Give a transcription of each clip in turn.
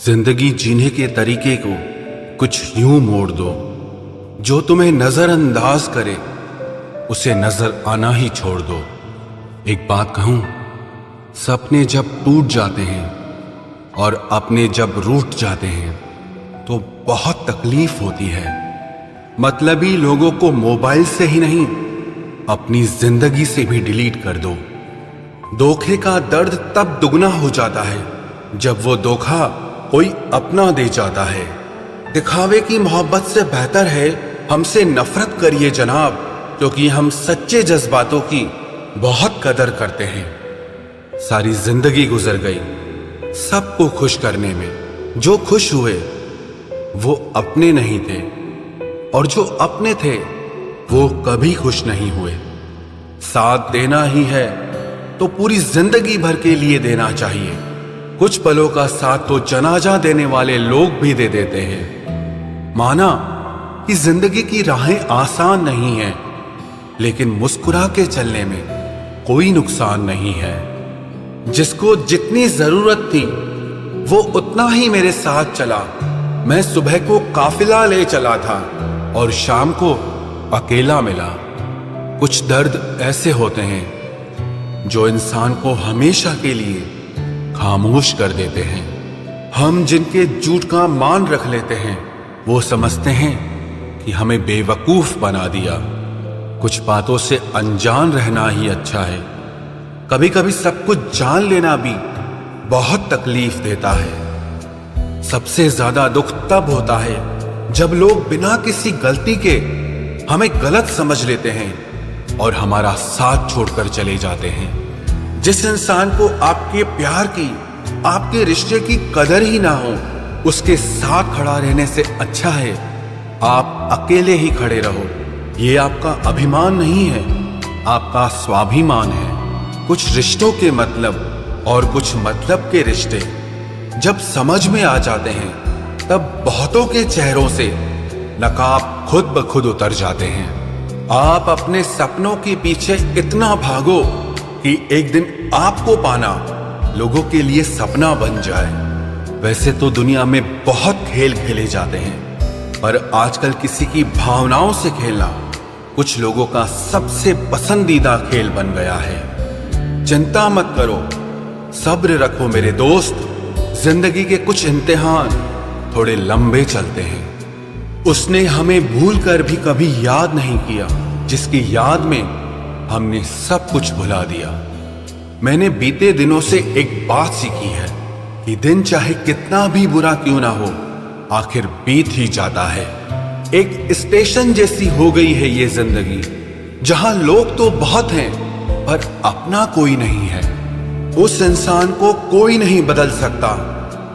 जिंदगी जीने के तरीके को कुछ यूं मोड़ दो, जो तुम्हें नजरअंदाज करे उसे नजर आना ही छोड़ दो। एक बात कहूं, सपने जब टूट जाते हैं और अपने जब रूठ जाते हैं तो बहुत तकलीफ होती है। मतलबी लोगों को मोबाइल से ही नहीं, अपनी जिंदगी से भी डिलीट कर दो। धोखे का दर्द तब दुगना हो जाता है जब वो धोखा कोई अपना दे जाता है। दिखावे की मोहब्बत से बेहतर है हमसे नफरत करिए जनाब, क्योंकि हम सच्चे जज्बातों की बहुत कदर करते हैं। सारी जिंदगी गुजर गई सबको खुश करने में। जो खुश हुए वो अपने नहीं थे, और जो अपने थे वो कभी खुश नहीं हुए। साथ देना ही है तो पूरी जिंदगी भर के लिए देना चाहिए। कुछ पलों का साथ तो जनाजा देने वाले लोग भी दे देते हैं। माना कि जिंदगी की राहें आसान नहीं है, लेकिन मुस्कुरा के चलने में कोई नुकसान नहीं है। जिसको जितनी जरूरत थी वो उतना ही मेरे साथ चला। मैं सुबह को काफिला ले चला था और शाम को अकेला मिला। कुछ दर्द ऐसे होते हैं जो इंसान को हमेशा के लिए खामोश कर देते हैं। हम जिनके झूठ का मान रख लेते हैं वो समझते हैं कि हमें बेवकूफ बना दिया। कुछ बातों से अनजान रहना ही अच्छा है। कभी कभी सब कुछ जान लेना भी बहुत तकलीफ देता है। सबसे ज्यादा दुख तब होता है जब लोग बिना किसी गलती के हमें गलत समझ लेते हैं और हमारा साथ छोड़कर चले जाते हैं। जिस इंसान को आपके प्यार की, आपके रिश्ते की कदर ही ना हो, उसके साथ खड़ा रहने से अच्छा है आप अकेले ही खड़े रहो। ये आपका अभिमान नहीं है, आपका स्वाभिमान है। कुछ रिश्तों के मतलब और कुछ मतलब के रिश्ते जब समझ में आ जाते हैं तब बहुतों के चेहरों से नकाब खुद ब खुद उतर जाते हैं। आप अपने सपनों के पीछे इतना भागो कि एक दिन आपको पाना लोगों के लिए सपना बन जाए। वैसे तो दुनिया में बहुत खेल खेले जाते हैं, पर आजकल किसी की भावनाओं से खेलना कुछ लोगों का सबसे पसंदीदा खेल बन गया है। चिंता मत करो, सब्र रखो मेरे दोस्त। जिंदगी के कुछ इम्तिहान थोड़े लंबे चलते हैं। उसने हमें भूल कर भी कभी याद नहीं किया, जिसकी याद में हमने सब कुछ भुला दिया। मैंने बीते दिनों से एक बात सीखी है कि दिन चाहे कितना भी बुरा क्यों ना हो, आखिर बीत ही जाता है। एक स्टेशन जैसी हो गई है ये जिंदगी, जहां लोग तो बहुत हैं पर अपना कोई नहीं है। उस इंसान को कोई नहीं बदल सकता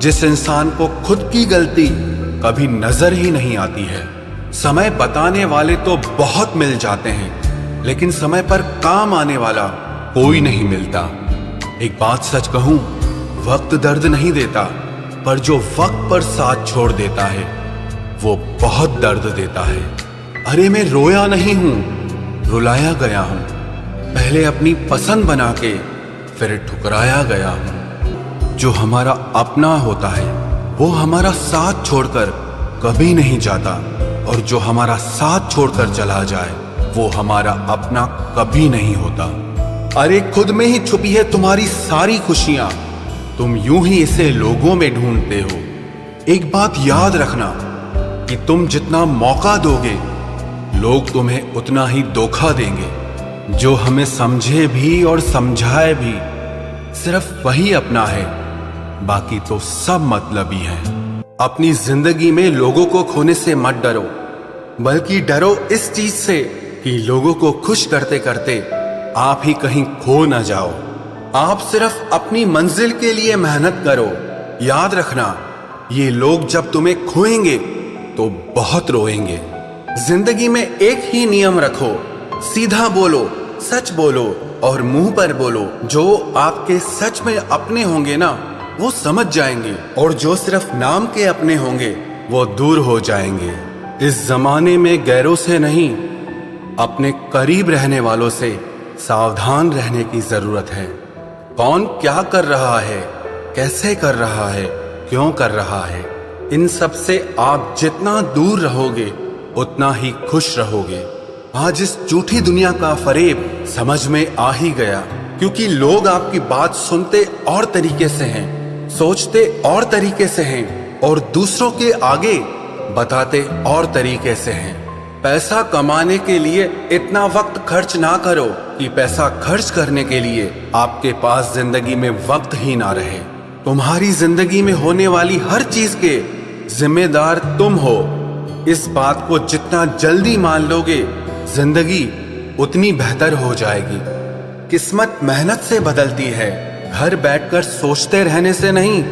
जिस इंसान को खुद की गलती कभी नजर ही नहीं आती है। समय बताने वाले तो बहुत मिल जाते हैं, लेकिन समय पर काम आने वाला कोई नहीं मिलता। एक बात सच कहूं, वक्त दर्द नहीं देता, पर जो वक्त पर साथ छोड़ देता है वो बहुत दर्द देता है। अरे मैं रोया नहीं हूं, रुलाया गया हूं। पहले अपनी पसंद बना के फिर ठुकराया गया हूं। जो हमारा अपना होता है वो हमारा साथ छोड़कर कभी नहीं जाता, और जो हमारा साथ छोड़कर चला जाए वो हमारा अपना कभी नहीं होता। अरे खुद में ही छुपी है तुम्हारी सारी खुशियां, तुम यूं ही इसे लोगों में ढूंढते हो। एक बात याद रखना कि तुम जितना मौका दोगे लोग तुम्हें उतना ही धोखा देंगे। जो हमें समझे भी और समझाए भी सिर्फ वही अपना है, बाकी तो सब मतलबी है। अपनी जिंदगी में लोगों को खोने से मत डरो, बल्कि डरो इस चीज से कि लोगों को खुश करते करते आप ही कहीं खो न जाओ। आप सिर्फ अपनी मंजिल के लिए मेहनत करो। याद रखना, ये लोग जब तुम्हें खोएंगे तो बहुत रोएंगे। जिंदगी में एक ही नियम रखो, सीधा बोलो, सच बोलो और मुंह पर बोलो। जो आपके सच में अपने होंगे ना वो समझ जाएंगे, और जो सिर्फ नाम के अपने होंगे वो दूर हो जाएंगे। इस जमाने में गैरों से नहीं, अपने करीब रहने वालों से सावधान रहने की जरूरत है। कौन क्या कर रहा है, कैसे कर रहा है, क्यों कर रहा है। इन सब से आप जितना दूर रहोगे उतना ही खुश रहोगे। आज इस झूठी दुनिया का फरेब समझ में आ ही गया, क्योंकि लोग आपकी बात सुनते और तरीके से हैं, सोचते और तरीके से हैं और दूसरों के आगे बताते और तरीके से हैं। पैसा कमाने के लिए इतना वक्त खर्च ना करो कि पैसा खर्च करने के लिए आपके पास जिंदगी में वक्त ही ना रहे। तुम्हारी जिंदगी में होने वाली हर चीज के जिम्मेदार तुम हो। इस बात को जितना जल्दी मान लोगे जिंदगी उतनी बेहतर हो जाएगी। किस्मत मेहनत से बदलती है, घर बैठकर सोचते रहने से नहीं।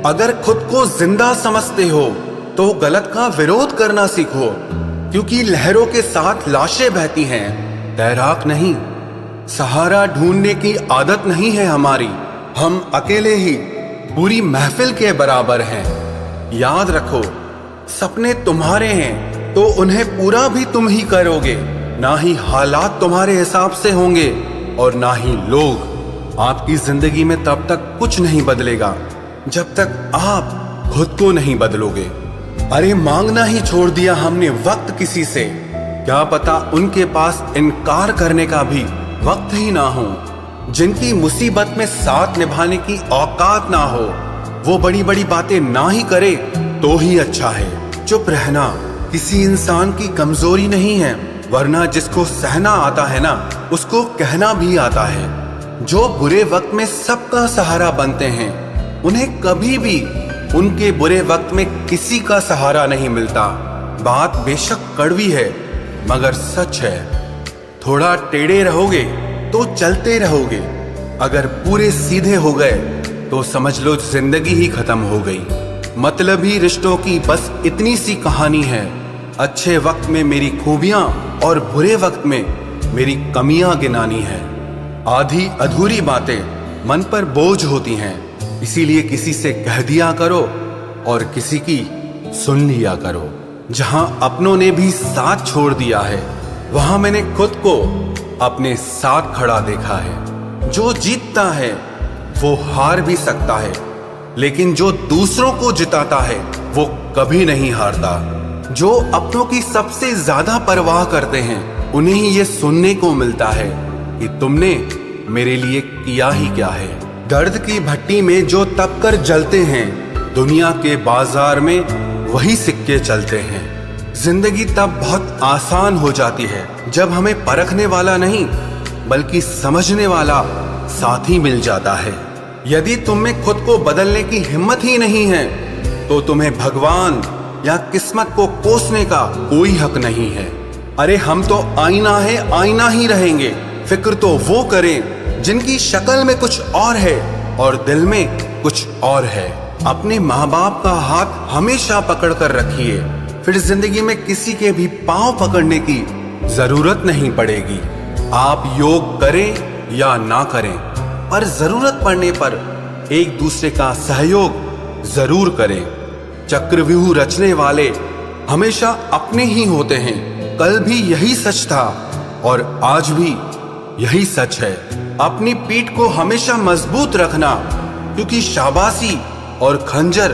अगर खुद को जिंदा समझते हो तो गलत का विरोध करना सीखो, क्योंकि लहरों के साथ लाशें बहती हैं, तैराक नहीं। सहारा ढूंढने की आदत नहीं है हमारी, हम अकेले ही पूरी महफिल के बराबर हैं। याद रखो, सपने तुम्हारे हैं तो उन्हें पूरा भी तुम ही करोगे। ना ही हालात तुम्हारे हिसाब से होंगे और ना ही लोग। आपकी जिंदगी में तब तक कुछ नहीं बदलेगा जब तक आप खुद को नहीं बदलोगे। अरे मांगना ही छोड़ दिया हमने वक्त किसी से, क्या पता उनके पास इनकार करने का भी वक्त ही ना हो। जिनकी मुसीबत में साथ निभाने की औकात ना हो, वो बड़ी बड़ी बातें ना ही करे तो ही अच्छा है। चुप रहना किसी इंसान की कमजोरी नहीं है, वरना जिसको सहना आता है ना उसको कहना भी आता है। जो बुरे वक्त में सबका सहारा बनते हैं, उन्हें कभी भी उनके बुरे वक्त में किसी का सहारा नहीं मिलता। बात बेशक कड़वी है मगर सच है। थोड़ा टेढ़े रहोगे तो चलते रहोगे, अगर पूरे सीधे हो गए तो समझ लो जिंदगी ही खत्म हो गई। मतलबी रिश्तों की बस इतनी सी कहानी है। अच्छे वक्त में मेरी खूबियां और बुरे वक्त में मेरी कमियां गिनानी है। आधी अधूरी बातें मन पर बोझ होती हैं, इसीलिए किसी से कह दिया करो और किसी की सुन लिया करो। जहां अपनों ने भी साथ छोड़ दिया है, वहां मैंने खुद को अपने साथ खड़ा देखा है। जो जीतता है वो हार भी सकता है, लेकिन जो दूसरों को जिताता है वो कभी नहीं हारता। जो अपनों की सबसे ज्यादा परवाह करते हैं, उन्हें ही ये सुनने को मिलता है कि तुमने मेरे लिए किया ही क्या है। दर्द की भट्टी में जो तप कर जलते हैं, दुनिया के बाजार में वही सिक्के चलते हैं। जिंदगी तब बहुत आसान हो जाती है जब हमें परखने वाला नहीं बल्कि समझने वाला साथी मिल जाता है। यदि तुम में खुद को बदलने की हिम्मत ही नहीं है तो तुम्हें भगवान या किस्मत को कोसने का कोई हक नहीं है। अरे हम तो आईना है, आईना ही रहेंगे। फिक्र तो वो करें जिनकी शक्ल में कुछ और है और दिल में कुछ और है। अपने माँ बाप का हाथ हमेशा पकड़ कर रखिए, फिर जिंदगी में किसी के भी पांव पकड़ने की जरूरत नहीं पड़ेगी। आप योग करें या ना करें, पर जरूरत पड़ने पर एक दूसरे का सहयोग जरूर करें। चक्रव्यूह रचने वाले हमेशा अपने ही होते हैं। कल भी यही सच था और आज भी यही सच है। अपनी पीठ को हमेशा मजबूत रखना, क्योंकि शाबाशी और खंजर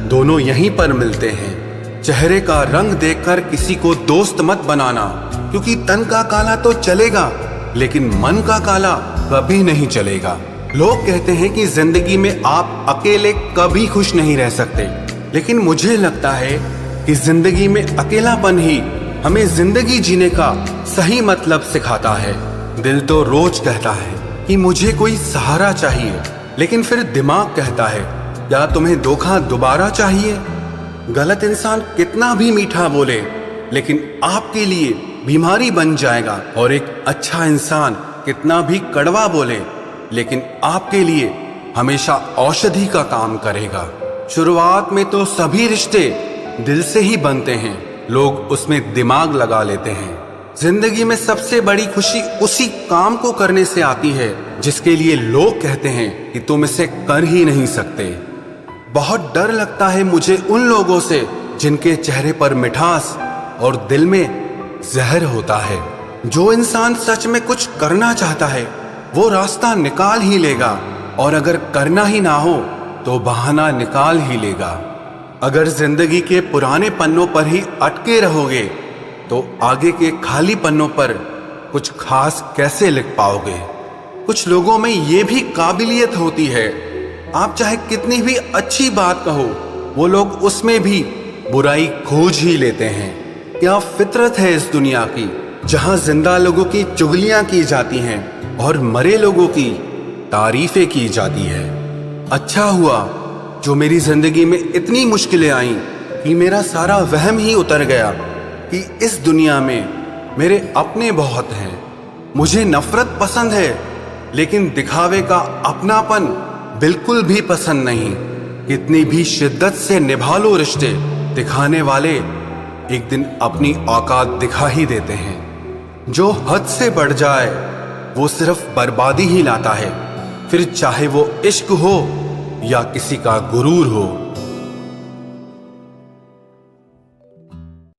दोनों यहीं पर मिलते हैं। चेहरे का रंग देखकर किसी को दोस्त मत बनाना, क्योंकि तन का काला तो चलेगा लेकिन मन का काला कभी नहीं चलेगा। लोग कहते हैं कि जिंदगी में आप अकेले कभी खुश नहीं रह सकते, लेकिन मुझे लगता है कि जिंदगी में अकेलापन ही हमें जिंदगी जीने का सही मतलब सिखाता है। दिल तो रोज कहता है कि मुझे कोई सहारा चाहिए, लेकिन फिर दिमाग कहता है या तुम्हें धोखा दोबारा चाहिए। गलत इंसान कितना भी मीठा बोले लेकिन आपके लिए बीमारी बन जाएगा, और एक अच्छा इंसान कितना भी कड़वा बोले लेकिन आपके लिए हमेशा औषधि का काम करेगा। शुरुआत में तो सभी रिश्ते दिल से ही बनते हैं, लोग उसमें दिमाग लगा लेते हैं। जिंदगी में सबसे बड़ी खुशी उसी काम को करने से आती है जिसके लिए लोग कहते हैं कि तुम इसे कर ही नहीं सकते। बहुत डर लगता है मुझे उन लोगों से जिनके चेहरे पर मिठास और दिल में जहर होता है। जो इंसान सच में कुछ करना चाहता है वो रास्ता निकाल ही लेगा, और अगर करना ही ना हो तो बहाना निकाल ही लेगा। अगर जिंदगी के पुराने पन्नों पर ही अटके रहोगे तो आगे के खाली पन्नों पर कुछ खास कैसे लिख पाओगे। कुछ लोगों में ये भी काबिलियत होती है, आप चाहे कितनी भी अच्छी बात कहो, वो लोग उसमें भी बुराई खोज ही लेते हैं। क्या फितरत है इस दुनिया की, जहां जिंदा लोगों की चुगलियां की जाती हैं और मरे लोगों की तारीफें की जाती है। अच्छा हुआ जो मेरी जिंदगी में इतनी मुश्किलें आईं कि मेरा सारा वहम ही उतर गया कि इस दुनिया में मेरे अपने बहुत हैं। मुझे नफरत पसंद है, लेकिन दिखावे का अपनापन बिल्कुल भी पसंद नहीं। कितनी भी शिद्दत से निभा लो रिश्ते, दिखाने वाले एक दिन अपनी औकात दिखा ही देते हैं। जो हद से बढ़ जाए वो सिर्फ बर्बादी ही लाता है, फिर चाहे वो इश्क हो या किसी का गुरूर हो।